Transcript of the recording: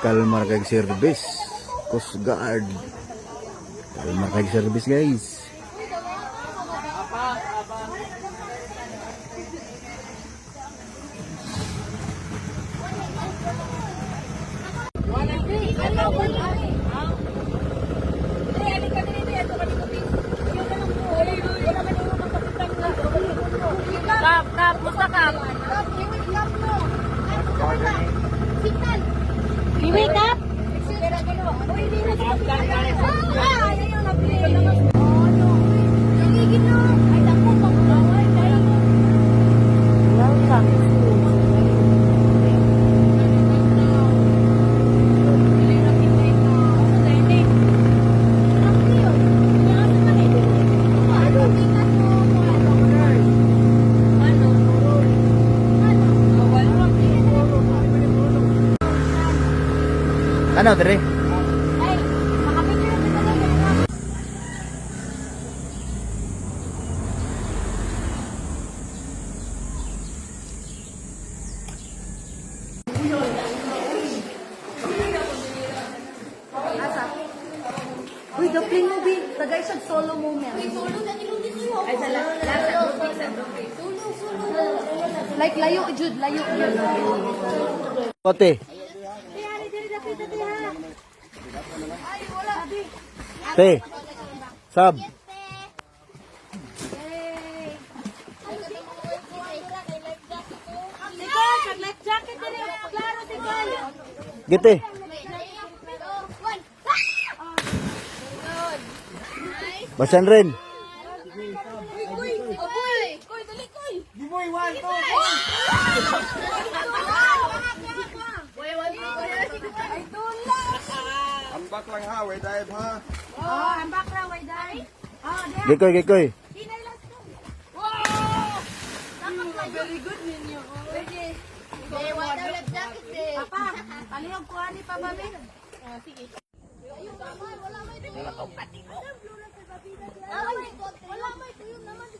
Kalmar kag service. Coast Guard. Kalmar kag service guys. Kap, musta kap? Kiwi kap? Ano, Dre? Uy, Dublin movie. Tagay siya solo moment. Ay, sa like, layo, Jude. Layo. Kote. Te. Sab. Gite. Basan rin. Ambak lang ha, way dive ha. Oh, ambak ra, way dai. Oh, Gikoy, gikoy. very good ninyo. Pwede. Water life jacket eh. Papa, palihog ko ani pa babe. Sige. Wala may tuyo naman.